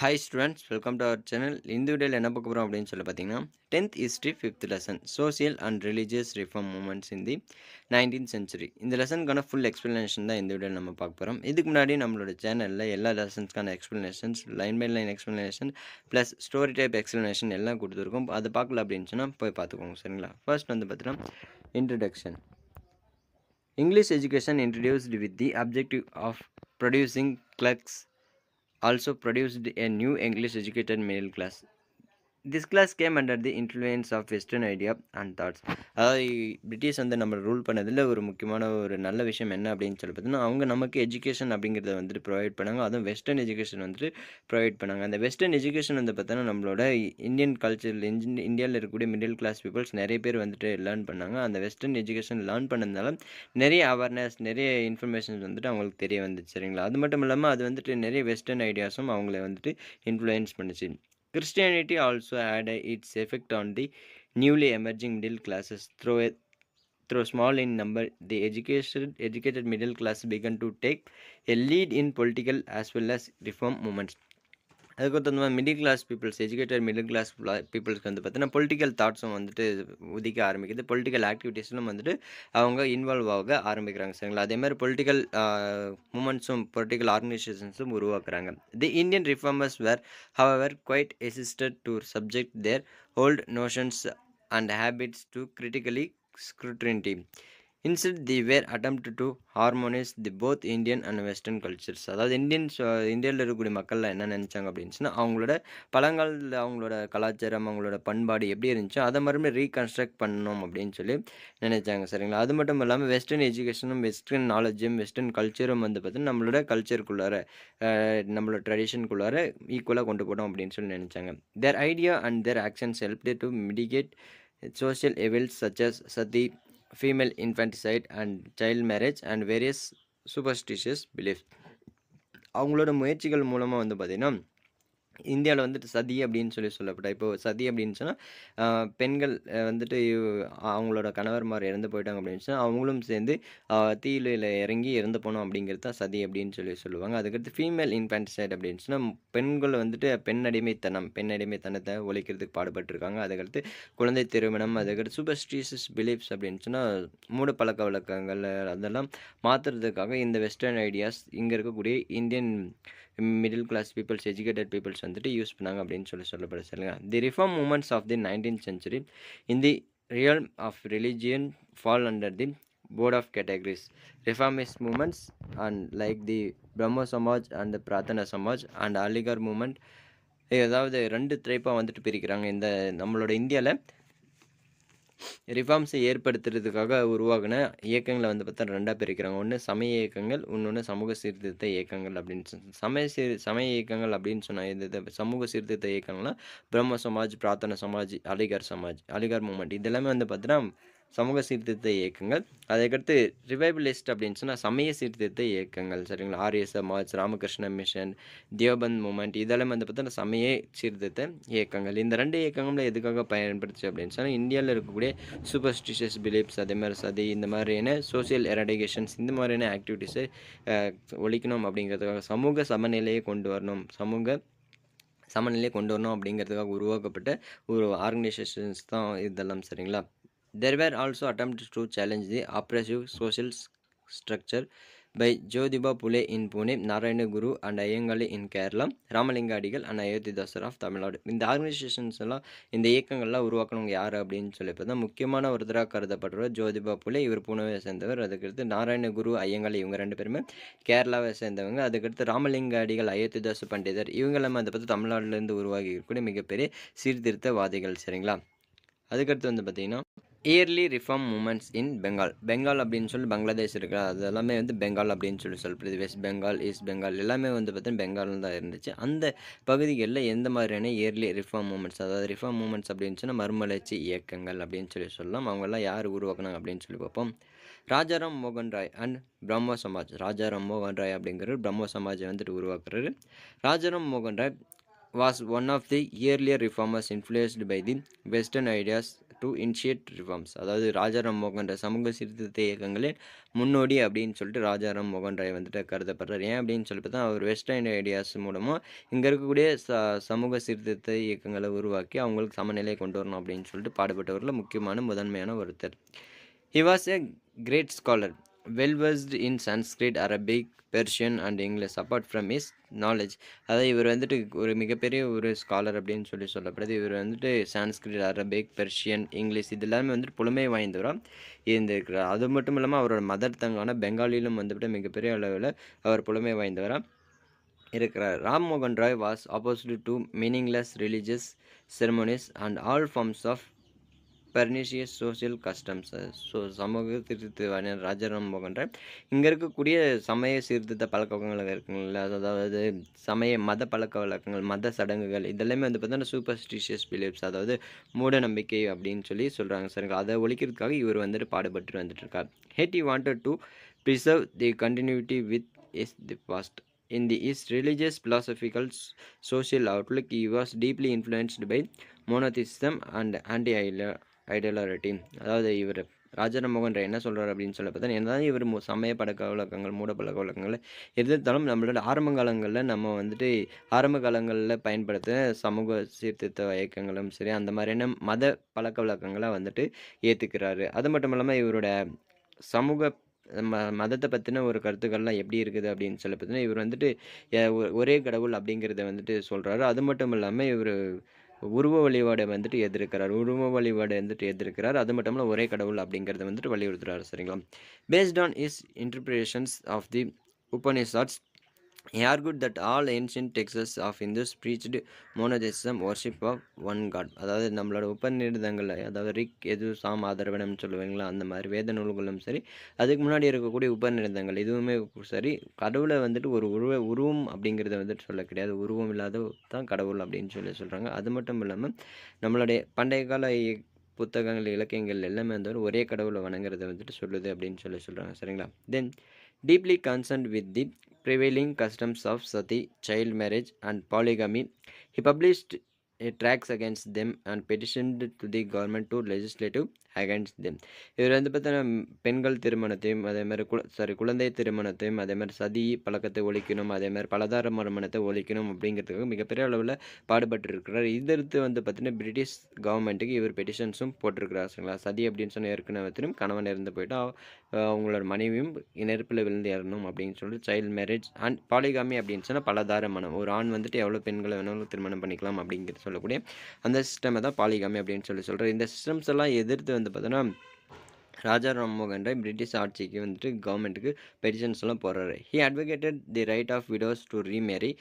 Hi students, welcome to our channel. இந்த வீடியோவில் என்ன பார்க்க போகிறோம் அப்படின்னு சொல்லி பார்த்தீங்கன்னா 10th history 5th lesson social and religious reform movements in the 19th century. இந்த லெசனுக்கான ஃபுல் எக்ஸ்ப்ளனேஷன் தான் இந்த வீடியோவில் நம்ம பார்க்க போகிறோம். இதுக்கு முன்னாடி நம்மளோட சேனலில் எல்லா லெசன்ஸ்க்கான explanations, line by line explanation plus story type explanation எல்லாம் கொடுத்துருக்கோம். அதை பார்க்கல அப்படின்னு சொன்னால் போய் பார்த்துக்கோங்க. சரிங்களா? ஃபர்ஸ்ட் வந்து பார்த்தீங்கன்னா introduction. English education introduced with the objective of producing clerks also produced a new English educated middle class. This class came under the influence of Western idea and thoughts. அதாவது பிரிட்டிஷ் வந்து நம்ம rule பண்ணதில் ஒரு முக்கியமான ஒரு நல்ல விஷயம் என்ன அப்படின்னு சொல்லி பார்த்தீங்கன்னா, அவங்க நமக்கு எஜுகேஷன் அப்படிங்கிறத வந்துட்டு ப்ரொவைட் பண்ணாங்க. அதுவும் வெஸ்டர்ன் எஜுகேஷன் வந்துட்டு ப்ரொவைட் பண்ணாங்க. அந்த வெஸ்டர்ன் எஜுகேஷன் வந்து பார்த்தோன்னா நம்மளோட இந்தியன் கல்ச்சரில் இந்தியாவில் இருக்கக்கூடிய மிடில் கிளாஸ் பீப்புள்ஸ் நிறைய பேர் வந்துட்டு லேர்ன் பண்ணாங்க. அந்த வெஸ்டர்ன் எஜுகேஷன் லேர்ன் பண்ணதுனால நிறைய அவேர்னஸ், நிறைய இன்ஃபர்மேஷன்ஸ் வந்துட்டு அவங்களுக்கு தெரிய வந்துச்சு. சரிங்களா? அது மட்டும் இல்லாமல் அது வந்துட்டு நிறைய வெஸ்டர்ன் ஐடியாஸும் அவங்கள வந்துட்டு இன்ஃப்ளூயன்ஸ் பண்ணுச்சு. Christianity also had its effect on the newly emerging middle classes. Through small in number, the educated middle class began to take a lead in political as well as reform movements. அதுக்கு தகுந்த மாதிரி middle class peoples, educated middle class பீப்புள்ஸ்க்கு வந்து பார்த்தீங்கன்னா political தாட்ஸும் வந்துட்டு உதிக்க ஆரம்பிக்குது. Political ஆக்டிவிட்டீஸ்லும் வந்துட்டு அவங்க இன்வால்வ் ஆக ஆரம்பிக்கிறாங்க. சரிங்களா? அதேமாதிரி பொலிட்டிக்கல் மூமெண்ட்ஸும் பொலிட்டிக்கல் ஆர்கனைசேஷன்ஸும் உருவாக்குறாங்க. The Indian reformers were however quite assisted to subject their old notions and habits to critically scrutiny. Instead, they were attempted to harmonize the both Indian and Western cultures. அதாவது இந்தியாவில் இருக்கக்கூடிய மக்கள்லாம் என்ன நினச்சாங்க அப்படின்னு சொன்னால், அவங்களோட பழங்காலத்தில் அவங்களோட கலாச்சாரம், அவங்களோட பண்பாடு எப்படி இருந்துச்சோ அதை மறுபடியும் ரீகன்ஸ்ட்ரக்ட் பண்ணணும் அப்படின்னு சொல்லி நினைச்சாங்க. சரிங்களா? அது மட்டும் இல்லாமல் வெஸ்டர்ன் எஜுகேஷனும், வெஸ்டர்ன் நாலேஜும், வெஸ்டர்ன் கல்ச்சரும் வந்து பார்த்தீங்கன்னா நம்மளோட கல்ச்சருக்குள்ளார, நம்மளோட ட்ரெடிஷனுக்குள்ளார ஈக்குவலாக கொண்டு போகணும் அப்படின்னு சொல்லி நினச்சாங்க. Their idea and their actions helped to mitigate social evils such as sati, female infanticide and child marriage and various superstitious beliefs. அவங்களோட முயற்சிகள் மூலமாக வந்து பார்த்திங்கன்னா இந்தியாவில் வந்துட்டு சதி அப்படின்னு சொல்லப்பட்ட, இப்போது சதி அப்படின்னு சொன்னால் பெண்கள் வந்துட்டு அவங்களோட கணவர்மார் இறந்து போயிட்டாங்க அப்படின்னு சொன்னால் அவங்களும் சேர்ந்து தீயில இறங்கி இறந்து போனோம் அப்படிங்கிறது தான் சதி அப்படின்னு சொல்லுவாங்க. அதுக்கடுத்து ஃபீமேல் இன்ஃபான்டிசைட் அப்படின்னு சொன்னால் பெண்கள் வந்துட்டு பெண் அடிமைத்தனத்தை ஒழிக்கிறதுக்கு பாடுபட்டுருக்காங்க. அதுக்கடுத்து குழந்தை திருமணம், அதுக்கடுத்து சூப்பர்ஸ்டிஷியஸ் பிலீஃப்ஸ் அப்படின்னு சொன்னால் மூட பழக்க வழக்கங்கள், அதெல்லாம் மாற்றுறதுக்காக இந்த வெஸ்டர்ன் ஐடியாஸ் இங்கே இருக்கக்கூடிய Indian middle class peoples, educated peoples வந்துட்டு யூஸ் பண்ணாங்க அப்படின்னு சொல்லப்படுது. சொல்லுங்க. The reform movements of the 19th century in the realm of religion fall under the board of categories. Reformist movements and like the Brahmo Samaj and the Pratana Samaj and Aligarh movement, அதாவது 2 டைப்பாக வந்துட்டு பிரிக்கிறாங்க. இந்த நம்மளோட இந்தியாவில் ரிஃபார்ம்ஸை ஏற்படுத்துறதுக்காக உருவாகின இயக்கங்களை வந்து பார்த்தா 2ஆக பிரிக்கிறாங்க. ஒன்று சமய இயக்கங்கள், இன்னொன்று சமூக சீர்திருத்த இயக்கங்கள் அப்படின்னு சமய இயக்கங்கள் அப்படின்னு சொன்னால் இந்த சமூக சீர்திருத்த இயக்கங்கள்லாம் பிரம்ம சமாஜ், பிரார்த்தன சமாஜ், அலிகார் மூமெண்ட் இதெல்லாமே வந்து பார்த்தீங்கன்னா சமூக சீர்திருத்த இயக்கங்கள். அதுக்கடுத்து ரிவைவலிஸ்ட் அப்படின்னு சொன்னால் சமய சீர்திருத்த இயக்கங்கள். சரிங்களா? ஆரிய சமாஜ், ராமகிருஷ்ண மிஷன், தியோபந்த் மூமெண்ட் இதெல்லாம் வந்து பார்த்தீங்கன்னா சமய சீர்திருத்த இயக்கங்கள். இந்த 2 இயக்கங்களும் எதுக்காக பயன்படுத்துச்சு அப்படின்னு சொன்னால் இந்தியாவில் இருக்கக்கூடிய சூப்பர்ஸ்டிஷியஸ் பிலீப்ஸ், அதே மாதிரி சதி, இந்த மாதிரியான சோசியல் எரடிகேஷன்ஸ், இந்த மாதிரியான ஆக்டிவிட்டீஸை ஒழிக்கணும் அப்படிங்கிறதுக்காக, சமூக சமநிலையை கொண்டு வரணும் அப்படிங்கிறதுக்காக உருவாக்கப்பட்ட ஒரு ஆர்கனைசேஷன்ஸ் தான் இதெல்லாம். சரிங்களா? There were also attempts to challenge the oppressive social structure by Jyotiba Phule in Pune, Narayana Guru and Ayangali in Kerala, Ramalinga Adigal and Ayodhidasar of Tamil Nadu. இந்த ஆர்கனைசேஷன்ஸ் எல்லாம், இந்த இயக்கங்கள்லாம் உருவாக்கணுங்க யார் அப்படின்னு சொல்லி பார்த்தா முக்கியமான ஒருத்தராக கருதப்படுறவர் ஜோதிபா புலே. இவர் பூனேவை சேர்ந்தவர். அதுக்கடுத்து நாராயண குரு, ஐயங்காளி இவங்க 2 பேருமே கேரளாவை சேர்ந்தவங்க. அதுக்கடுத்து ராமலிங்க அடிகள், அயோத்திதாச பண்டிதர் இவங்க எல்லாமே அதை பார்த்து தமிழ்நாட்டிலேருந்து உருவாகி இருக்கக்கூடிய மிகப்பெரிய சீர்திருத்தவாதிகள். சரிங்களா? அதுக்கடுத்து வந்து பார்த்திங்கன்னா இயர்லி ரிஃபார்ம் மூமெண்ட்ஸ் இன் பெங்கால் அப்படின்னு சொல்லி பங்களாதேஷ் இருக்கிற அது எல்லாமே வந்து பெங்கால் அப்படின்னு சொல்லப்படுது. வெஸ்ட் பெங்கால், ஈஸ்ட் பெங்கால் எல்லாமே வந்து பார்த்தீங்கன்னா பெங்காலில் தான் இருந்துச்சு. அந்த பகுதிகளில் எந்த மாதிரியான இயர்லி ரிஃபார்ம் மூமெண்ட்ஸ், அதாவது ரிஃபார்ம் மூமெண்ட்ஸ் அப்படின்னு சொன்னால் மறுமலர்ச்சி இயக்கங்கள் அப்படின்னு சொல்லலாம். அவங்கெல்லாம் யார் உருவாக்குனாங்க அப்படின்னு சொல்லி பார்ப்போம். ராஜாராம் மோகன் ராய் அண்ட் பிரம்மோ சமாஜ். ராஜாராம் மோகன் ராய் அப்படிங்கிறது பிரம்மோ சமாஜை வந்துட்டு உருவாக்குறாரு. ராஜாராம் மோகன் Rai was one of the earlier reformers influenced by the Western ideas to initiate reforms. அதாவது ராஜாராம் மோகன் ராய் சமூக சீர்திருத்த இயக்கங்களின் முன்னோடி அப்படின்னு சொல்லிட்டு ராஜாராம் மோகன் ராய் வந்துட்டு கருதப்படுறார். ஏன் அப்படின்னு சொல்லி பார்த்தா அவர் வெஸ்டர்ன் ஐடியாஸ் மூலமாக இங்கே இருக்கக்கூடிய சமூக சீர்திருத்த இயக்கங்களை உருவாக்கி அவங்களுக்கு சமநிலை கொண்டு வரணும் அப்படின்னு சொல்லிட்டு பாடுபட்டவரில் முக்கியமான முதன்மையான ஒருத்தர். He was a great scholar, well versed in Sanskrit, Arabic, Persian and English. Apart from his knowledge, அதாவது இவர் வந்துட்டு ஒரு மிகப்பெரிய ஒரு ஸ்காலர் அப்படின்னு சொல்லப்படுது. இவர் வந்துட்டு சான்ஸ்கிரிட், அரபிக், பெர்ஷியன், இங்கிலீஷ் இது எல்லாமே வந்துட்டு புலமை வாய்ந்தவராக இருந்திருக்கிறார். அது மட்டும் இல்லாமல் அவரோட மதர் டங்கான பெங்காலிலும் வந்துவிட்டு மிகப்பெரிய அளவில் அவர் புலமை வாய்ந்தவராக இருக்கிறார். ராம் மோகன் Roy was opposed to meaningless religious ceremonies and all forms of pernicious social customs. So சமூக சீர்திருத்த ராஜாராம் மோகன் ராய் இங்கே இருக்கக்கூடிய சமய சீர்திருத்த பழக்க வழக்கங்கள் இருக்குங்களா, அதாவது மத பழக்க வழக்கங்கள், மத சடங்குகள் இதெல்லாமே வந்து பார்த்தீங்கன்னா சூப்பர்ஸ்டிஷியஸ் பிலீஃப்ஸ், அதாவது மூட நம்பிக்கை அப்படின்னு சொல்கிறாங்க சரிங்களா. அதை ஒழிக்கிறதுக்காக இவர் வந்துட்டு பாடுபட்டு வந்துட்டு இருக்கார். He wanted to preserve the continuity with his the past. In the East, religious, philosophical, social outlook, he was deeply influenced by monotheism and anti-idolatry. அதாவது இவர் ராஜாராம் மோகன் ராய் என்ன சொல்கிறார் அப்படின்னு சொல்லி பார்த்தா, என்னதான் இவர் சமய பழக்க வழக்கங்கள், மூட பழக்க வழக்கங்களை எதிர்த்தாலும் நம்மளோட ஆரம்ப காலங்களில் நம்ம வந்துட்டு ஆரம்ப காலங்களில் பயன்படுத்த சமூக சீர்திருத்த இயக்கங்களும் சரி அந்த மாதிரியான மத பழக்க வழக்கங்களை வந்துட்டு ஏற்றுக்கிறாரு. அது மட்டும் இல்லாமல் இவரோட சமூக மதத்தை பற்றின ஒரு கருத்துக்கள்லாம் எப்படி இருக்குது அப்படின்னு சொல்லி பார்த்தீங்கன்னா, இவர் வந்துட்டு ஒரே கடவுள் அப்படிங்கிறத வந்துட்டு சொல்கிறாரு. அது மட்டும் இல்லாமல் இவர் உருவ வழிபாடை வந்துட்டு எதிர்க்கிறார். அது மட்டும் இல்லாமல் ஒரே கடவுள் அப்படிங்கிறத வந்துட்டு வலியுறுத்துறாரு சரிங்களா. Based on his interpretations of the Upanishads, he argued that all ancient texts of Hindus preached monotheism, worship of one god. அதாவது நம்மளோட உபநிடதங்கள், அதாவது ரிக், எது, சாம், ஆதரவனம் சொல்லுவாங்களா அந்த மாதிரி வேத நூல்களும் சரி, அதுக்கு முன்னாடி இருக்கக்கூடிய உபநிடதங்கள் இதுவுமே சரி, கடவுளை வந்துட்டு ஒரு உருவம் அப்படிங்கிறத வந்துட்டு சொல்ல கிடையாது. உருவம் இல்லாத தான் கடவுள் அப்படின்னு சொல்கிறாங்க. அது மட்டும் இல்லாமல் நம்மளுடைய பண்டைய கால புத்தகங்கள், இலக்கியங்கள் எல்லாமே வந்து ஒரே கடவுளை வணங்குறதை வந்துட்டு சொல்லுது அப்படின்னு சொல்கிறாங்க சரிங்களா. தென் deeply concerned with the prevailing customs of sati, child marriage and polygamy, he published tracts against them and petitioned to the government to legislative against them. இவர் வந்து பார்த்தீங்கன்னா பெண்கள் திருமணத்தையும் அதே மாதிரி குழந்தை திருமணத்தையும் அதே மாதிரி சதி பழக்கத்தை ஒழிக்கணும், அதே மாதிரி பலதார மறுமணத்தை ஒழிக்கணும் அப்படிங்கிறதுக்கு மிகப்பெரிய அளவில் பாடுபட்டு இருக்கிறார். இதற்கு வந்து பார்த்தீங்கன்னா பிரிட்டிஷ் கவர்மெண்ட்டுக்கு இவர் பெட்டிஷன்ஸும் போட்டிருக்கிறார் சரிங்களா. சதி அப்படின்னு சொன்ன ஏற்கனவே கணவன் இறந்து போயிட்டு அவங்களோட மனைவியும் நெருப்பில் விழுந்து இறணும் அப்படின்னு சொல்லிட்டு சைல்டு மேரேஜ் அண்ட் பாலிகாமி அப்படின்னு சொன்னால் பலதார மனம், ஒரு ஆண் வந்துட்டு எவ்வளோ பெண்களை வேணாலும் திருமணம் பண்ணிக்கலாம் அப்படிங்கிறது சொல்லக்கூடிய அந்த சிஸ்டமை தான் பாலிகாமி அப்படின்னு சொல்கிறார். இந்த சிஸ்டம்ஸ் எல்லாம் எதிர்த்து வந்து பார்த்தோன்னா ராஜாராம் மோகன் ராய் பிரிட்டிஷ் ஆட்சிக்கு வந்துட்டு கவர்மெண்ட்டுக்கு பெட்டிஷன்ஸ் எல்லாம் போடுறாரு. He advocated the right of widows to remarry.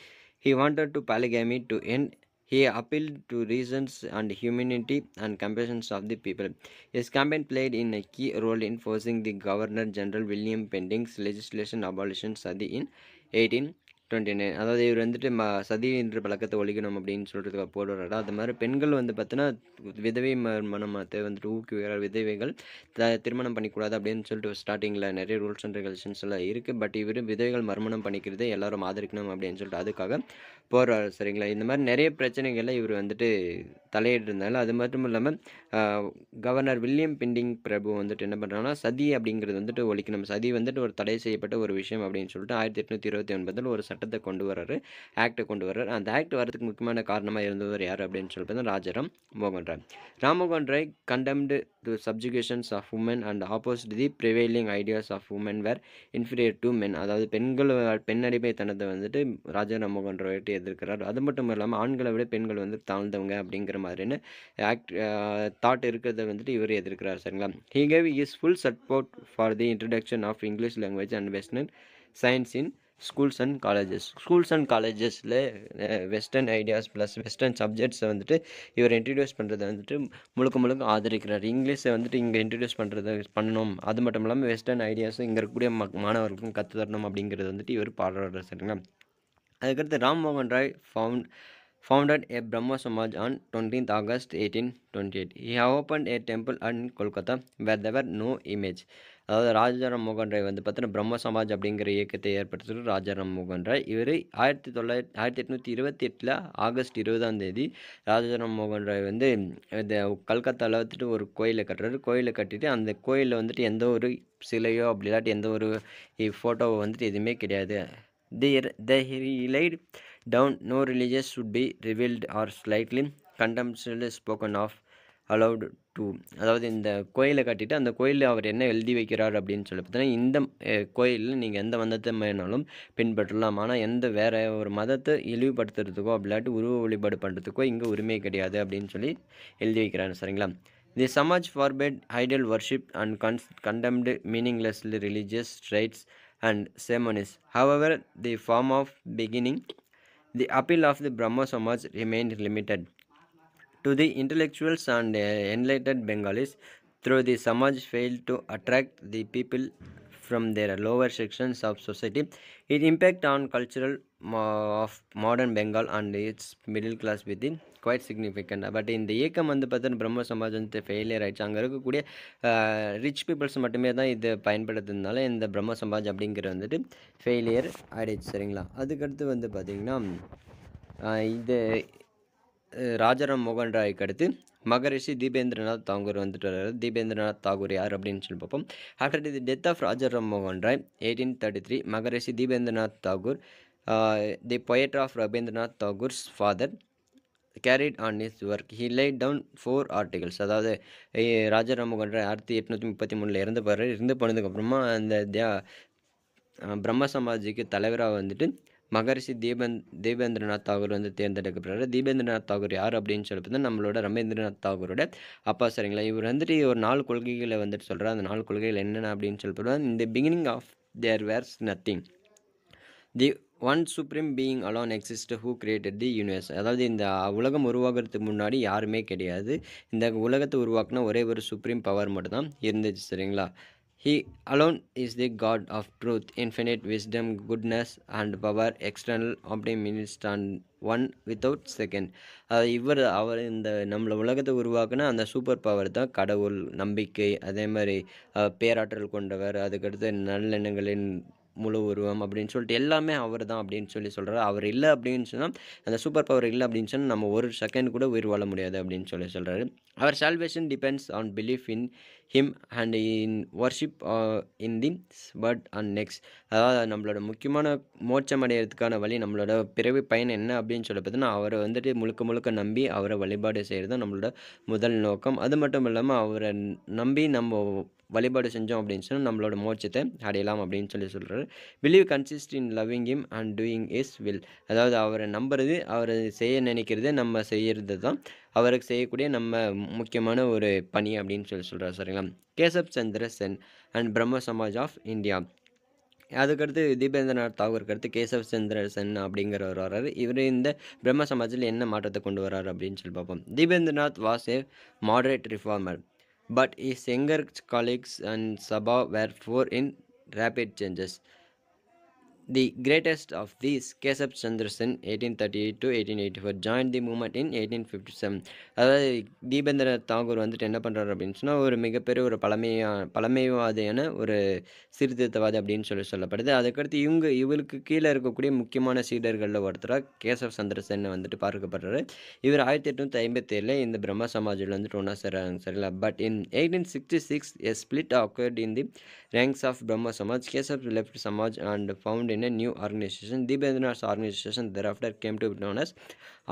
He wanted to polygamy to end. He appealed to reasons and humanity and compassion of the people. His campaign played in a key role in forcing the Governor General William Penting's legislation abolition sadi in 1829. அதாவது இவர் வந்துட்டு சதி என்ற பழக்கத்தை ஒழிக்கணும் அப்படின்னு சொல்கிறதுக்கு போடுறாரு. அது மாதிரி பெண்கள் வந்து பார்த்தீங்கன்னா விதவை மனமத்தை வந்துட்டு ஊக்குவிக்கிறார். விதவைகள் திருமணம் பண்ணிக்கூடாது அப்படின்னு சொல்லிட்டு ஸ்டார்டிங்கில் நிறைய ரூல்ஸ் அண்ட் ரெகுலேஷன்ஸ் எல்லாம் இருக்குது. பட் இவர் விதவைகள் மறுமணம் பண்ணிக்கிறதை எல்லாரும் ஆதரிக்கணும் அப்படின்னு சொல்லிட்டு அதுக்காக போடுறாரு சரிங்களா. இந்த மாதிரி நிறைய பிரச்சனைகளில் இவர் வந்துட்டு தலையிட்டிருந்தாலும் அது மட்டும் இல்லாமல் கவர்னர் வில்லியம் பெண்டிங் பிரபு வந்துட்டு என்ன பண்ணுறாங்கன்னா சதி அப்படிங்கிறது வந்துட்டு ஒழிக்கணும், சதி வந்துட்டு ஒரு தடை செய்யப்பட்ட ஒரு விஷயம் அப்படின்னு சொல்லிட்டு 1829 ஒரு சட்டத்தை கொண்டு வர்றாரு, ஆக்டை கொண்டு வர்றாரு. அந்த ஆக்ட் வரதுக்கு முக்கியமான காரணமாக இருந்தவர் யார் அப்படின்னு சொல்லிட்டு ராஜாராம் மோகன் Rai. Rammohan Rai condemned the subjugations of women and opposed the prevailing ideas of women were inferior to men. அதாவது பெண் அடிமைத்தனத்தை வந்துட்டு ராஜாராம் மோகன் ராய் எதிர்க்கிறார். அது மட்டும் இல்லாமல் ஆண்களை விட பெண்கள் வந்து தாழ்ந்தவங்க அப்படிங்கிற மாதிரியான தாட் இருக்கிறத வந்துட்டு இவர் எதிர்க்கிறார் சரிங்களா. He gave his full support for the introduction of English language and Western science in schools and காலேஜஸில் வெஸ்டர்ன் ஐடியாஸ் ப்ளஸ் வெஸ்டர்ன் சப்ஜெக்ட்ஸை வந்துட்டு இவர் இன்ட்ரடியூஸ் பண்ணுறதை வந்துட்டு முழுக்க ஆதரிக்கிறார். இங்கிலீஷை வந்துட்டு இங்கே இன்ட்ரடியூஸ் பண்ணணும், அது மட்டும் இல்லாமல் வெஸ்டர்ன் ஐடியாஸும் இங்கே இருக்கக்கூடிய மாணவர்களுக்கும் கற்று தரணும் அப்படிங்கிறது வந்துட்டு இவர் பாடுறாரு சரிங்களா. அதுக்கடுத்து ராம் மோகன் Rai founded a Brahmo Samaj on 20th August 1828. He opened a temple in Kolkata where there were no image. அதாவது ராஜாராம் மோகன் ராய் வந்து பார்த்தீங்கன்னா, பிரம்ம சமாஜ் அப்படிங்கிற இயக்கத்தை ஏற்படுத்தினவர் ராஜாராம் மோகன் ராய். இவரு 1828ல ஆகஸ்ட் 20ஆம் தேதி ராஜாராம் மோகன் ராய் வந்து இந்த கல்கத்தால வந்துட்டு ஒரு கோயில கட்டுறாரு. கோயில கட்டிட்டு அந்த கோயில்ல வந்துட்டு எந்த ஒரு சிலையோ அப்படி இல்லாட்டி எந்த ஒரு ஃபோட்டோவோ வந்துட்டு எதுவுமே கிடையாது. He laid down no religious should be revealed or slightly contemptuously spoken of allowed to. அதாவது இந்த கோயிலை கட்டிட்டு அந்த கோயிலில் அவர் என்ன எழுதி வைக்கிறார் அப்படின்னு சொல்லி பார்த்தீங்கன்னா, இந்த கோயிலில் நீங்கள் எந்த மதத்தை வேணாலும் பின்பற்றலாம், ஆனால் எந்த வேற ஒரு மதத்தை இழிவுபடுத்துறதுக்கோ அப்படி இல்லாட்டி உருவ வழிபாடு பண்ணுறதுக்கோ இங்கே உரிமை கிடையாது அப்படின்னு சொல்லி எழுதி வைக்கிறாரு. சரிங்களா? The Samaj forbade idol worship and condemned meaninglessly religious rites and ceremonies. However, the form of beginning, the appeal of the Brahmo Samaj remained limited to the intellectuals and enlightened Bengalis. Through the Samaj failed to attract the people from their lower sections of society. Its impact on cultural of modern Bengal and its middle class within quite significant. But இந்த இயக்கம் வந்து பார்த்தீங்கன்னா பிரம்ம சமாஜ் வந்து failure ஆயிடுச்சு. அங்கே இருக்கக்கூடிய rich peoples மட்டுமே தான் இது பயன்படுத்துறதுனால இந்த பிரம்ம சமாஜ் அப்படிங்கிறது வந்துட்டு ஃபெயிலியர் ஆயிடுச்சு. சரிங்களா? அதுக்கடுத்து வந்து பார்த்திங்கன்னா இது ராஜாராம் மோகன் ராய்க்கு அடுத்து மகரிஷி தீபேந்திரநாத் தாகூர் வந்துட்டு வர்றாரு. தீபேந்திரநாத் தாகூர் யார் அப்படின்னு சொல்லி பார்ப்போம். After the death of Rajaram மோகன் Roy 1833, Maharishi Debendranath Tagore, the poet of Rabindranath Tagore's father, carried on his work. He laid down 4 articles. அதாவது ராஜாராம் மோகன் ராய் 1833 இறந்து போகிறார். இருந்து போனதுக்கப்புறமா அந்த பிரம்ம சமாஜிக்கு தலைவராக வந்துட்டு மகரிஷி தீபேந்திரநாத் தாகூர் வந்து தேர்ந்தெடுக்கப்படுறாரு. தீபேந்திரநாத் தாகூர் யார் அப்படின்னு சொல்லி பார்த்தா நம்மளோட ரவீந்திரநாத் தாகூரோட அப்பா. சரிங்களா? இவர் வந்துட்டு ஒரு 4 கொள்கைகளை வந்துட்டு சொல்கிறார். அந்த 4 கொள்கைகள் என்னென்ன அப்படின்னு சொல்லி பார்த்தா, இந்த beginning of there was nothing, the one supreme being alone exist who created the universe. அதாவது இந்த உலகம் உருவாகிறதுக்கு முன்னாடி யாருமே கிடையாது. இந்த உலகத்தை உருவாக்குனா ஒரே ஒரு சுப்ரீம் பவர் மட்டும் தான் இருந்துச்சு. சரிங்களா? He alone is the God of truth, infinite wisdom, goodness and power, external, omnipotent and one without second. அவர் இந்த நம்மளை உலகத்தை உருவாக்குனா அந்த சூப்பர் பவர் தான் கடவுள், நம்பிக்கை, அதே மாதிரி பேராற்றல் கொண்டவர், அதுக்கடுத்து நல்லெண்ணங்களின் முழு உருவம் அப்படின்னு சொல்லிட்டு எல்லாமே அவர் தான் அப்படின்னு சொல்லி சொல்கிறார். அவர் இல்லை அப்படின்னு சொன்னால், அந்த சூப்பர் பவர் இல்லை அப்படின்னு சொன்னால் நம்ம ஒரு செகண்ட் கூட உயிர் வாழ முடியாது அப்படின்னு சொல்லி சொல்கிறாரு. அவர் salvation depends on belief in him and in worship in the word and next. அதாவது நம்மளோட முக்கியமான மோட்சம் அடைகிறதுக்கான வழி, நம்மளோட பிறவி பயன் என்ன அப்படின்னு சொல்லி பார்த்தீங்கன்னா, அவரை வந்துட்டு முழுக்க முழுக்க நம்பி அவரை வழிபாடு செய்கிறது தான் நம்மளோட முதல் நோக்கம். அது மட்டும் இல்லாமல் அவரை நம்பி நம்ம வழிபாடு செஞ்சோம் அப்படின்னு சொன்னால் நம்மளோட மோட்சத்தை அடையலாம் அப்படின்னு சொல்லி சொல்கிறாரு. Believe consist in loving him and doing is will. அதாவது அவரை நம்புறது, அவரை செய்ய நினைக்கிறது, நம்ம செய்கிறது தான் அவருக்கு செய்யக்கூடிய நம்ம முக்கியமான ஒரு பணி அப்படின்னு சொல்லி சொல்கிறார். சரிங்களா? கேசப் சந்திர சென் அண்ட் பிரம்ம சமாஜ் ஆஃப் இந்தியா. அதுக்கடுத்து தீபேந்திரநாத் தாகூருக்கு அடுத்து கேசவ் சந்திர சென் அப்படிங்கிறவர் வர்றாரு. இவர் இந்த பிரம்ம சமாஜில் என்ன மாற்றத்தை கொண்டு வர்றாரு அப்படின்னு சொல்லி பார்ப்போம். Debendranath was a moderate reformer, but his younger colleagues and Sabha were for in rapid changes. The greatest of these, Kesab Chandra Sen 1838 to 1884, joined the movement in 1857. அதாவது தீபேந்திரநாத் தாகூர் வந்துட்டு என்ன பண்ணுறாரு அப்படின்னு சொன்னால், ஒரு மிகப்பெரிய ஒரு பழமைவாதியான ஒரு சீர்திருத்தவாதி அப்படின்னு சொல்லப்படுது. அதுக்கடுத்து இவருக்கு கீழே இருக்கக்கூடிய முக்கியமான சீடர்களில் ஒருத்தராக கேசவ் சந்திர சென் வந்துட்டு பார்க்கப்படுறாரு. இவர் 1857 இந்த பிரம்ம சமாஜில் வந்துட்டு ஒன்றா சேர்றாங்க. சரிங்களா? But in 1866 a split occurred in the ranks of Brahma Samaj. Kesab left Samaj and found in a new organization. Deependranath's organization thereafter came to be known as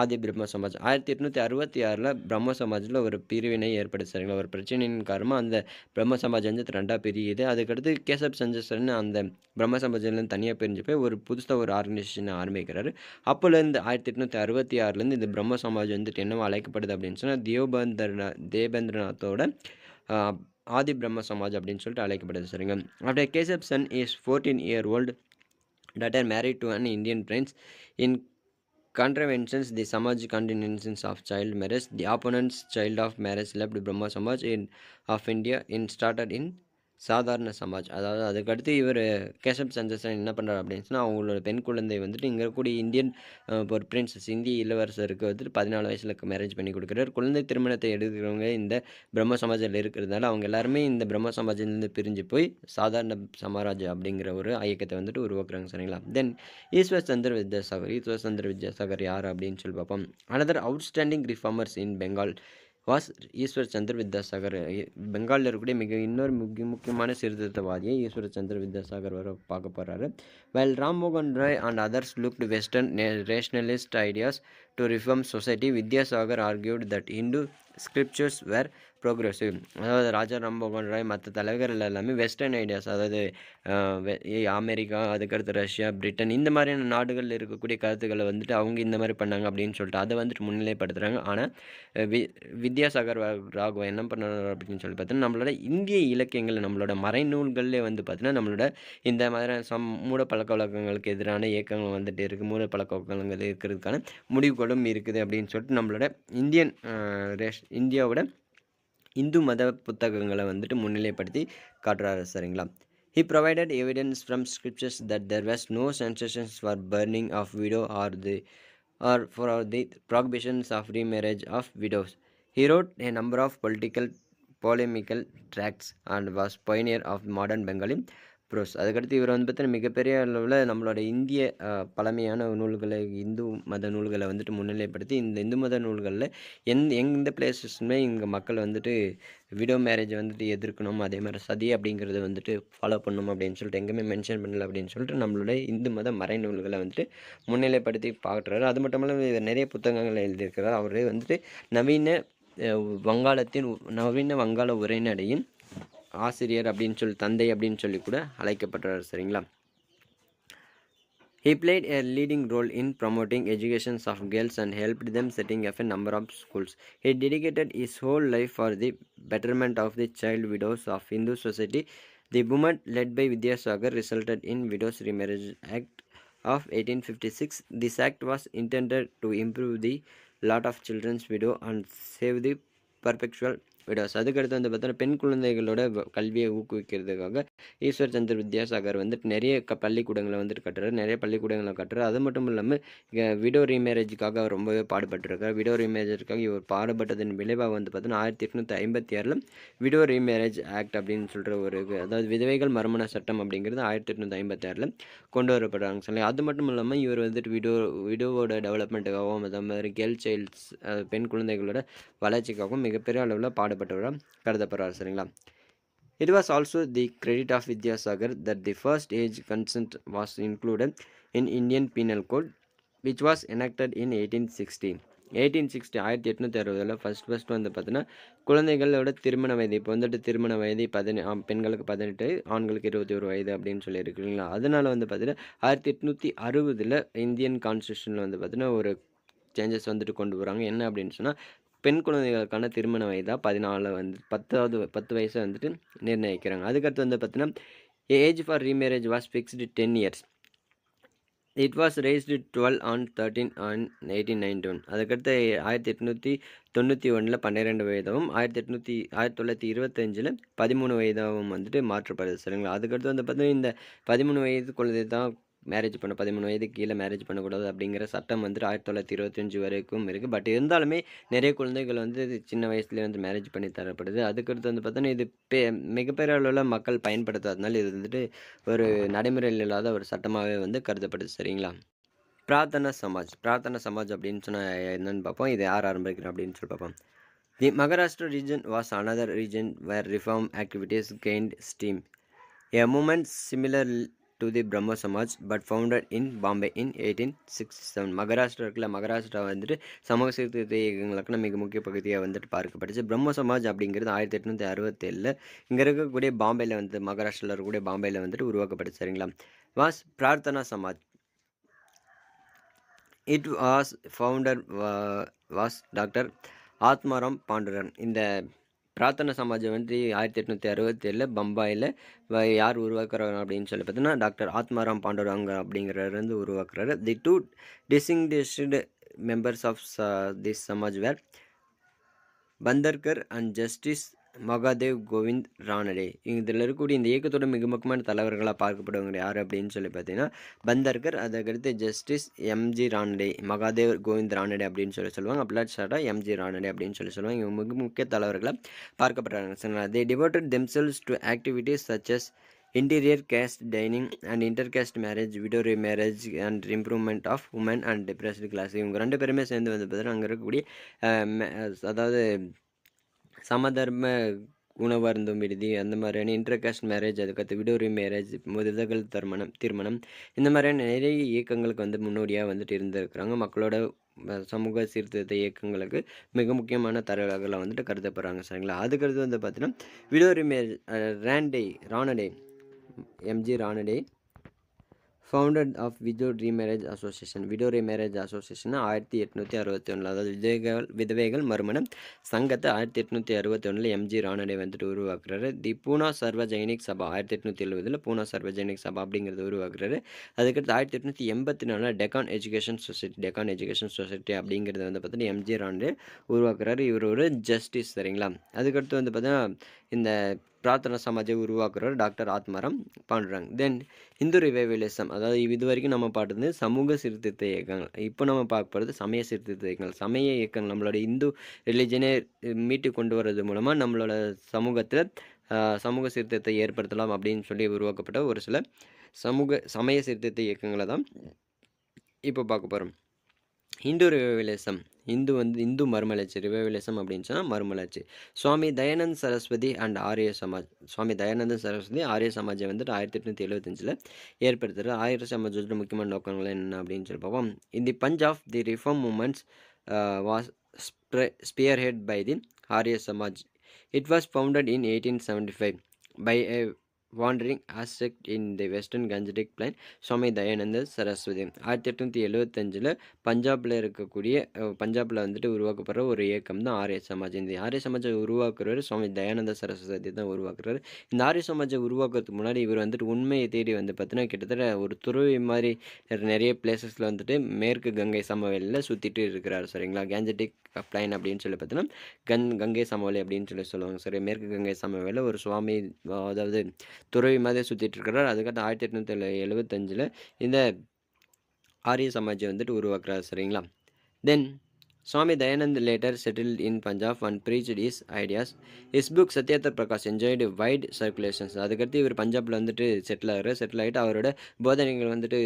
ஆதி பிரம்ம சமாஜ். 1866 பிரம்ம சமாஜில் ஒரு பிரிவினை ஏற்படுது. சரிங்களா? ஒரு பிரச்சனையின் காரணமாக அந்த பிரம்ம சமாஜ் வந்து 2ஆக பிரியுது. அதுக்கடுத்து கேசப் சந்திரசன் அந்த பிரம்ம சமாஜ்லேருந்து தனியாக பிரிஞ்சு போய் ஒரு புதுசாக ஒரு ஆர்கனைசேஷனை ஆரம்பிக்கிறாரு. அப்போலேருந்து 1866 இந்த பிரம்ம சமாஜ் வந்துட்டு என்னவோ அழைக்கப்படுது அப்படின்னு சொன்னால் தேபேந்திரநாத்தோட ஆதி பிரம்ம சமாஜ் அப்படின்னு சொல்லிட்டு அழைக்கப்படுது. சரிங்க? After Keshab Sen his 14-year-old daughter married to an Indian prince. In contraventions the Samaj continuance of child marriage, the opponent's child of marriage left Brahma Samaj of India and started in சாதாரண சமாஜ். அதாவது அதுக்கடுத்து இவரு கேசப் சந்திர சென் என்ன பண்றாரு அப்படின்னு சொன்னா, அவங்களோட பெண் குழந்தை வந்துட்டு இங்க இருக்கக்கூடிய இந்தியன் ஒரு பிரின்சஸ் இந்திய இளவரசருக்கு வந்துட்டு 14 வயசுல மேரேஜ் பண்ணி குடுக்குறாரு. குழந்தை திருமணத்தை எடுக்கிறவங்க இந்த பிரம்ம சமாஜ்ல இருக்கிறதுனால, அவங்க எல்லாருமே இந்த பிரம்ம சமாஜ்லேருந்து பிரிஞ்சு போய் சாதாரண சமாராஜ் அப்படிங்கிற ஒரு இயக்கத்தை வந்துட்டு உருவாக்குறாங்க சரிங்களா. தென் ஈஸ்வர் சந்திர வித்யாசாகர். ஈஸ்வர் சந்திர வித்யாசாகர் யார் அப்படின்னு சொல்லி பார்ப்போம். Another outstanding reformers in Bengal was Ishwar Chandra Vidyasagar. பெங்காலில் இருக்கக்கூடிய இன்னொரு முக்கியமான சீர்திருத்தவாதியை ஈஸ்வர் சந்திர வித்யாசாகர் வர பார்க்க போகிறாரு. While Ram Mohan Roy and others looked Western rationalist ideas to reform society, Vidyasagar argued that Hindu scriptures were progressive. அதாவது ராஜா ராம்மோகன் ராய் மற்ற தலைவர்கள் எல்லாமே வெஸ்டர்ன் ஐடியாஸ், அதாவது அமெரிக்கா, அதுக்கடுத்து ரஷ்யா, பிரிட்டன் இந்த மாதிரியான நாடுகளில் இருக்கக்கூடிய கருத்துக்களை வந்துட்டு அவங்க இந்த மாதிரி பண்ணாங்க அப்படின்னு சொல்லிட்டு அதை வந்துட்டு முன்னிலைப்படுத்துகிறாங்க. ஆனால் வித்யாசாகர் ராகவா என்ன பண்ணுறாரு அப்படின்னு சொல்லி பார்த்தீங்கன்னா, நம்மளோட இந்திய இலக்கியங்கள் நம்மளோட மறைநூல்கள்லேயே வந்து பார்த்தீங்கன்னா நம்மளோட இந்த மாதிரியான மூட பழக்க வழக்கங்களுக்கு எதிரான இயக்கங்கள் வந்துட்டு இருக்குது, மூட பழக்க வழக்கங்கள் இருக்கிறதுக்கான முடிவுகளும் இருக்குது அப்படின்னு சொல்லிட்டு நம்மளோட இந்தியாவோட இந்து மத புத்தகங்களை வந்துட்டு முன்னிலைப்படுத்தி காட்டுறாரு சரிங்களா. He provided evidence from scriptures that there was no sensations for burning of widow or for the prohibitions of remarriage of widows. He wrote a number of polemical tracts and was pioneer of modern Bengali prose. அதுக்கடுத்து இவர் வந்து பார்த்தீங்கன்னா மிகப்பெரிய அளவில் நம்மளோட இந்திய பழமையான நூல்களை, இந்து மத நூல்களை வந்துட்டு முன்னிலைப்படுத்தி இந்த இந்து மத நூல்களில் எந்த பிளேசஸுமே இங்கே மக்கள் வந்துட்டு விடோ மேரேஜ் வந்துட்டு எதிர்க்கணும், அதே மாதிரி சதி அப்படிங்கிறத வந்துட்டு ஃபாலோ பண்ணணும் அப்படின்னு சொல்லிட்டு எங்கேயுமே மென்ஷன் பண்ணல அப்படின்னு சொல்லிட்டு நம்மளோட இந்து மத மறைநூல்களை வந்துட்டு முன்னிலைப்படுத்தி பார்க்குறாரு. அது மட்டும் இல்லாமல் இவர் நிறைய புத்தகங்கள் எழுதியிருக்கிறார். அவரே வந்துட்டு நவீன வங்காள உரைநடையின் ஆசிரியர் அப்படின்னு சொல்லி, தந்தை அப்படின்னு சொல்லி கூட அழைக்கப்படுறார் சரிங்களா. He played a leading role in promoting education of girls and helped them setting up a number of schools. He dedicated his whole life for the betterment of the child widows of Hindu society. The movement led by Vidyasagar resulted in Widows Remarriage Act of 1856. This act was intended to improve the lot of children's widow and save the perpetual விடாஸ். அதுக்கடுத்து வந்து பார்த்தோன்னா பெண் குழந்தைகளோட கல்வியை ஊக்குவிக்கிறதுக்காக ஈஸ்வர் சந்திர வித்யாசாகர் வந்துட்டு நிறைய பள்ளிக்கூடங்களை வந்துட்டு கட்டுறாரு, நிறைய பள்ளிக்கூடங்களை கட்டுறாரு. அது மட்டும் இல்லாமல் விடோ ரீமேரேஜுக்காக ரொம்பவே பாடுபட்டுருக்கார். விடோ ரீமேரேஜுக்காக இவர் பாடுபட்டதன் விளைவாக வந்து பார்த்தோன்னா 1856 விடோ ரீமேரேஜ் ஆக்ட் அப்படின்னு சொல்கிற ஒரு, அதாவது விதவைகள் மறுமண சட்டம் அப்படிங்கிறது 1856 கொண்டு வரப்படுறாங்க சொல்லி. அது மட்டும் இல்லாமல் இவர் வந்துட்டு விடோவோட டெவலப்மெண்ட்டுக்காகவும் அதே மாதிரி கேர்ள் சைல்ட்ஸ் பெண் குழந்தைகளோட வளர்ச்சிக்காகவும் மிகப்பெரிய அளவில் பாடுபட்டவராக கருதப்படுறார் சரிங்களா. It was also the credit of Vidyasagar that the first age consent was included in Indian Penal Code, which was enacted in 1860. 1860 first வந்து பார்த்தீங்கன்னா குழந்தைகளோட திருமண வயது, இப்போ வந்துட்டு திருமண வயது பெண்களுக்கு 18, ஆண்களுக்கு 21 வயது அப்படின்னு சொல்லி இருக்குங்களா. அதனால வந்து பார்த்தீங்கன்னா 1860 இந்தியன் கான்ஸ்டியூஷனில் வந்து பார்த்தீங்கன்னா ஒரு சேஞ்சஸ் வந்துட்டு கொண்டு வராங்க. என்ன அப்படின்னு சொன்னால் பெண் குழந்தைகளுக்கான திருமண வயதாக 14 வந்து 10 வயசை வந்துட்டு நிர்ணயிக்கிறாங்க. அதுக்கடுத்து வந்து பார்த்தீங்கன்னா age for remarriage was fixed 10 years. It was raised 12 on 13 on 1891. அதுக்கடுத்து 1891 12 வயதாகவும் 1925 13 வயதாகவும் வந்துட்டு மாற்றப்படுது சரிங்களா. அதுக்கடுத்து வந்து பார்த்தீங்கன்னா இந்த 13 வயது குழந்தை தான் மேரேஜ் பண்ண, 13 வயதுக்கு கீழே மேரேஜ் பண்ணக்கூடாது அப்படிங்கிற சட்டம் வந்துட்டு 1925 வரைக்கும் இருக்குது. பட் இருந்தாலுமே நிறைய குழந்தைகள் வந்து சின்ன வயசுலேயே வந்து மேரேஜ் பண்ணி தரப்படுது. அதுக்கடுத்து வந்து பார்த்தோன்னா இது மிகப்பெரிய அளவில் மக்கள் பயன்படுத்தாதனால இது வந்துட்டு ஒரு நடைமுறையில் இல்லாத ஒரு சட்டமாகவே வந்து கருதப்படுது சரிங்களா. பிரார்த்தனா சமாஜ் அப்படின்னு சொன்னால் என்னன்னு பார்ப்போம். இது யார் ஆரம்பிக்கிறோம் அப்படின்னு சொல்லி பார்ப்போம். தி Maharashtra region was another region where reform activities gained steam. A movement similar to the Brahmo Samaj but founded in Bombay in 1867. Maharashtra வந்துட்டு சமூக சீர்திருத்த இயக்கங்களுக்கான மிக முக்கிய பகுதியாக வந்துட்டு பார்க்கப்பட்டுச்சு. பிரம்ம சமாஜ் அப்படிங்கிறது 1867 இங்கே இருக்கக்கூடிய பாம்பேயில் வந்து மகாராஷ்டிராவில் இருக்கக்கூடிய பாம்பேயில் வந்துட்டு உருவாக்கப்பட்டுச்சு சரிங்களா. Was Prarthana Samaj. It was founder was doctor Atmaram Pandurang. இந்த பிரார்த்தனா சமாஜம் வந்து 1867 பம்பாயில் யார் உருவாக்குறாங்க அப்படின்னு சொல்லி பார்த்தீங்கன்னா டாக்டர் ஆத்மாராம் பாண்டுரங்க அப்படிங்கிறவர் வந்து உருவாக்குறாரு. The two distinguished members of this Samaj were Bhandarkar and justice Mahadev Govind Ranade. இதில் இருக்கக்கூடிய இந்த இயக்கத்தோட மிக முக்கியமான தலைவர்களாக பார்க்கப்படுவங்க யார் அப்படின்னு சொல்லி பார்த்தீங்கன்னா பந்தர்கர், அதுக்கடுத்து ஜஸ்டிஸ் எம்ஜி ரானடே, மகாதேவ் கோவிந்த் ரானடே அப்படின்னு சொல்லுவாங்க. அப்படிலாம் ஷார்ட்டாக எம்ஜி ரானடே அப்படின்னு சொல்லுவாங்க. இவங்க மிக முக்கிய தலைவர்களாக பார்க்கப்படுறாங்க. சரிங்களா? They devoted themselves to activities such as interior caste dining and intercaste marriage, widow remarriage and improvement of women and depressed class. இவங்க ரெண்டு பேருமே சேர்ந்து வந்து பார்த்தீங்கன்னா அங்கே இருக்கக்கூடிய அதாவது சமதர்ம உணவு அருந்தும் விடுதி, அந்த மாதிரியான இன்டர்காஸ்ட் மேரேஜ், அதுக்கடுத்து விடோரி மேரேஜ், முதிதர்கள் திருமணம் இந்த மாதிரியான நிறைய இயக்கங்களுக்கு வந்து முன்னோடியாக வந்துட்டு இருந்திருக்கிறாங்க. மக்களோட சமூக சீர்திருத்த இயக்கங்களுக்கு மிக முக்கியமான தலைவர்களாக வந்துட்டு கருதப்படுறாங்க. சரிங்களா? அதுக்கடுத்து வந்து பார்த்தீங்கன்னா விடோரி marriage Ranade M G Ranade founded of widow remarriage association. Widow remarriage association 1861, அதாவது விதவைகள் மறுமணம் சங்கத்தை 1861 எம்ஜி ரானடே வந்துட்டு உருவாக்குறாரு. தி பூனா சர்வஜைனிக் சபா 1870 பூனா சர்வஜைனிக் சபா அப்படிங்கிறது உருவாக்குறாரு. அதுக்கடுத்து 1884 டெக்கான் எஜுகேஷன் சொசைட்டி அப்படிங்கிறது வந்து பார்த்தீங்கன்னா எம்ஜி ரானடே உருவாக்குறாரு. இவர் ஒரு ஜஸ்டிஸ். சரிங்களா? அதுக்கடுத்து வந்து பார்த்தீங்கன்னா இந்த பிரார்த்தனா சமாஜை உருவாக்குறாரு டாக்டர் ஆத்மாராம் பாண்டுரங். தென் இந்து ரிவைவலிசம், அதாவது இது வரைக்கும் நம்ம பார்த்தது சமூக சீர்திருத்த இயக்கங்கள். இப்போ நம்ம பார்க்க போகிறது சமய சீர்திருத்த இயக்கங்கள். சமய இயக்கங்கள் நம்மளோட இந்து ரிலிஜனை மீட்டு கொண்டு வர்றது மூலமாக நம்மளோட சமூகத்தில் சமூக சீர்திருத்தத்தை ஏற்படுத்தலாம் அப்படின்னு சொல்லி உருவாக்கப்பட்ட ஒரு சில சமய சீர்திருத்த இயக்கங்களை தான் இப்போ பார்க்க போகிறோம். இந்து ரிவைவலிசம், இந்து மறுமலர்ச்சி. ரிவைவலிசம் அப்படின்னு சொன்னால் மறுமலர்ச்சி. சுவாமி தயானந்த் சரஸ்வதி அண்ட் ஆரிய சமாஜ். சுவாமி தயானந்த சரஸ்வதி ஆரிய சமாஜை வந்துட்டு 1875 ஏற்படுத்துகிறார். ஆரிய சமாஜோட முக்கியமான நோக்கங்கள் என்ன அப்படின்னு சொல்லி பார்ப்போம். In the punch of the reform movements was spearhead by the Arya Samaj. It was founded in 1875 by a wandering ascetic in the western Gangetic plain, Swami Dayananda Saraswati. 1875 பஞ்சாபில் இருக்கக்கூடிய பஞ்சாபில் வந்துட்டு உருவாக்கப்படுற ஒரு இயக்கம் தான் ஆரிய சமாஜ். இந்த ஆரிய சமாஜை உருவாக்குறவர் சுவாமி தயானந்த சரஸ்வதி தான் உருவாக்குறாரு. இந்த ஆரிய சமாஜை உருவாக்குறதுக்கு முன்னாடி இவர் வந்துட்டு உண்மையை தேடி வந்து பார்த்தீங்கன்னா கிட்டத்தட்ட ஒரு துறவி மாதிரி நிறைய பிளேசஸில் வந்துட்டு மேற்கு கங்கை சமவெளியில் சுற்றிட்டு இருக்கிறார். சரிங்களா? கேஞ்சட்டிக் பிளைன் அப்படின்னு சொல்லி பார்த்தீங்கன்னா கங்கை சமவெளி அப்படின்னு சொல்லுவாங்க. சரி, மேற்கு கங்கை சமவெளியில் ஒரு சுவாமி, அதாவது துறவி மாதிரி சுற்றிட்டு இருக்கிறார். அதுக்கடுத்து 1875 இந்த ஆரிய சமாஜை வந்துட்டு உருவாக்குறாரு. சரிங்களா? Then Swami Dayanand later settled in Punjab and preached his ideas. His book Satyendra Prakash enjoyed wide circulations. அதுக்கடுத்து இவர் பஞ்சாபில் வந்துட்டு செட்டில் ஆகிட்டு அவரோட போதனைகள் வந்துட்டு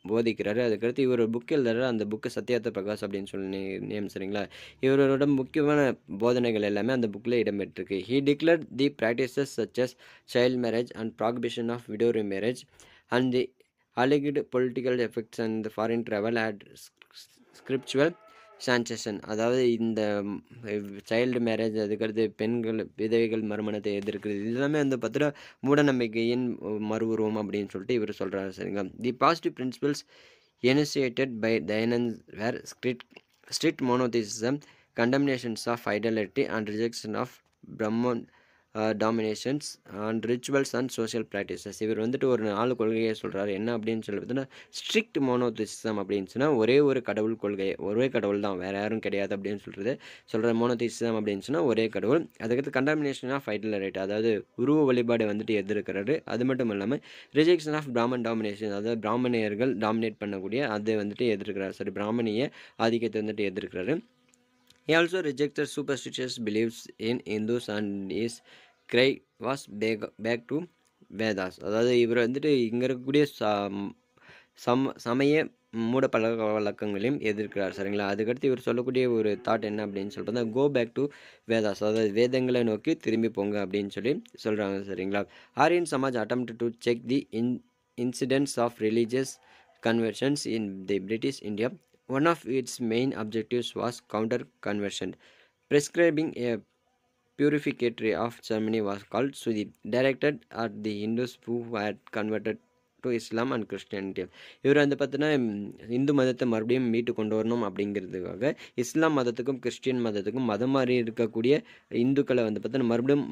போதிக்கிறாரு. அதுக்கடுத்து இவர் ஒரு புக் எழுதுறாரு. அந்த புக்கு சத்யேந்திர பிரகாஷ் அப்படின்னு சொல்லி நேம். சரிங்களா? இவரோட முக்கியமான போதனைகள் எல்லாமே அந்த புக்கில் இடம்பெற்றிருக்கு. He declared the practices such as child marriage and prohibition of widow marriage and the alleged political effects and foreign travel had scriptural sanction. அதாவது இந்த சைல்டு மேரேஜ், அதுக்கடுத்து பெண்கள் விதவைகள் மறுமணத்தை எதிர்க்கிறது, இது எல்லாமே வந்து பார்த்தீங்கன்னா மூடநம்பிக்கையின் மறுவுருவம் அப்படின்னு சொல்லிட்டு இவர் சொல்கிறாரு. சரிங்களா? The positive principles initiated by Dayanand were strict monotheism, condemnations of idolatry and rejection of Brahman dominations and rituals and social practices. இவர் வந்துட்டு ஒரு 4 கொள்கையை சொல்கிறாரு. என்ன அப்படின்னு சொல்லி பார்த்தீங்கன்னா ஸ்ட்ரிக்ட் மோனோதிசம் அப்படின்னு சொன்னால் ஒரே ஒரு கடவுள் கொள்கை, ஒரே கடவுள் தான், வேறு யாரும் கிடையாது அப்படின்னு சொல்கிற மோனோதிசம் அப்படின்னு சொன்னால் ஒரே கடவுள். அதுக்கடுத்து கண்டாமினேஷன் ஆஃப் ஐடலிட்டி, அதாவது உருவ வழிபாடு வந்துட்டு எதிர்க்கிறாரு. அது மட்டும் இல்லாமல் ரிஜெக்ஷன் ஆஃப் பிராமன் டாமினேஷன், அதாவது பிராமணியர்கள் டாமினேட் பண்ணக்கூடிய அதை வந்துட்டு எதிர்க்கிறார். சரி, பிராமணிய ஆதிக்கத்தை வந்துட்டு எதிர்க்கிறாரு. He also rejected superstitious beliefs in Hindus and his cry was back to Vedas. அதாவது இவர் வந்துட்டு இங்கே இருக்கக்கூடிய சமய மூட பழக்க வழக்கங்களையும் எதிர்க்கிறார். சரிங்களா? அதுக்கடுத்து இவர் சொல்லக்கூடிய ஒரு தாட் என்ன அப்படின்னு சொல்லிட்டு கோ பேக் டு வேதாஸ், அதாவது வேதங்களை நோக்கி திரும்பி போங்க அப்படின்னு சொல்லி சொல்கிறாங்க. சரிங்களா? Aryan Samaj attempt to check the incidents of religious conversions in the British India. One of its main objectives was counter-conversion. Prescribing a purificatory of ceremony was called Sudhi, directed at the Hindus who had converted to Islam and Christianity. இவர் வந்து பார்த்தீங்கன்னா இந்து மதத்தை மறுபடியும் மீட்டு கொண்டு வரணும் அப்படிங்கிறதுக்காக இஸ்லாம் மதத்துக்கும் கிறிஸ்டியன் மதத்துக்கும் மதம் மாறி இருக்கக்கூடிய இந்துக்களை வந்து பார்த்தீங்கன்னா மறுபடியும்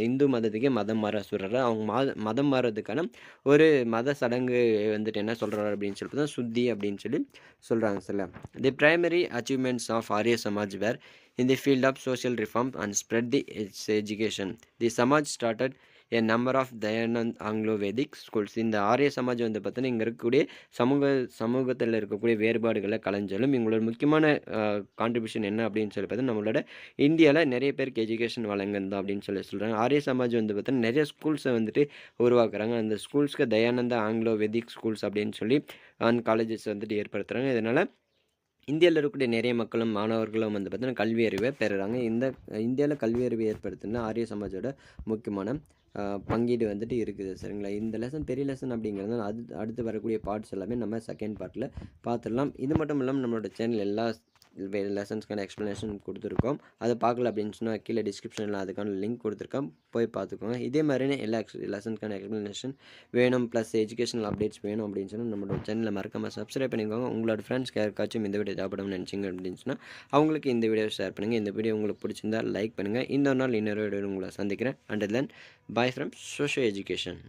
இந்து மதத்துக்கே மதம் மாற சொல்கிறாரு. அவங்க மதம் மாறுறதுக்கான ஒரு மத சடங்கு வந்துட்டு என்ன சொல்கிறாரு அப்படின்னு சொல்லி பார்த்தா சுத்தி அப்படின்னு சொல்லி சொல்கிறாங்க sir. The primary achievements of Arya Samaj where in the field of social reform and spread its education. The Samaj started a number of Dayanand Anglo-Vedic schools. இந்த ஆரிய சமாஜ் வந்து பார்த்தீங்கன்னா இங்கே இருக்கக்கூடிய சமூகத்தில் இருக்கக்கூடிய வேறுபாடுகளை கலைஞ்சாலும் இவங்களோட முக்கியமான கான்ட்ரிபியூஷன் என்ன அப்படின்னு சொல்லி பார்த்தா நம்மளோட இந்தியாவில் நிறைய பேருக்கு எஜுகேஷன் வழங்குது அப்படின்னு சொல்லி சொல்கிறாங்க. ஆரிய சமாஜ் வந்து பார்த்தீங்கன்னா நிறைய ஸ்கூல்ஸை வந்துட்டு உருவாக்குறாங்க. அந்த ஸ்கூல்ஸ்க்கு தயானந்த ஆங்கிலோ வெதிக் ஸ்கூல்ஸ் அப்படின்னு சொல்லி அண்ட் காலேஜஸ் வந்துட்டு ஏற்படுத்துகிறாங்க. இதனால் இந்தியாவில் இருக்கக்கூடிய நிறைய மக்களும் மாணவர்களும் வந்து பார்த்தீங்கன்னா கல்வி அறிவை பெறுறாங்க. இந்தியாவில் கல்வி அறிவை ஏற்படுத்தினா ஆரிய சமாஜோட முக்கியமான பங்கீடு வந்துட்டு இருக்குது சரிங்களா. இந்த லெசன் பெரிய லெசன் அப்படிங்கிறது அடுத்து வரக்கூடிய பார்ட்ஸ் எல்லாமே நம்ம செகண்ட் பார்ட்டில் பார்த்துடலாம். இது மட்டும் இல்லாமல் நம்மளோட சேனல் எல்லா லெசன்ஸ்க்கான எக்ஸ்ப்ளனேஷன் கொடுத்துருக்கோம். அதை பார்க்கல அப்படின்னு சொன்னால் கீழே டிஸ்கிரிப்ஷனில் அதுக்கான லிங்க் கொடுத்துருக்கோம், போய் பார்த்துக்கோங்க. இதே மாதிரியே எல்லா லெசன்ஸ்க்கான எக்ஸ்ப்ளனேஷன் வேணும் ப்ளஸ் எஜுகேஷனல் அப்டேட்ஸ் வேணும் அப்படின்னு சொன்னால் நம்மளோட சேனலை மறக்காமல் சப்ஸ்கிரைப் பண்ணிக்கோங்க. உங்களோட ஃப்ரெண்ட்ஸ்க்கு யாருக்காச்சும் இந்த வீடியோ தேவைப்படும் நினச்சிங்க அப்படின்னு சொன்னால் அவங்களுக்கு இந்த வீடியோ ஷேர் பண்ணுங்கள். இந்த வீடியோ உங்களுக்கு பிடிச்சிருந்தால் லைக் பண்ணுங்கள். இன்னொரு நாள் இன்னொரு வீடியோ உங்களை சந்திக்கிறேன். And then bye from socio education.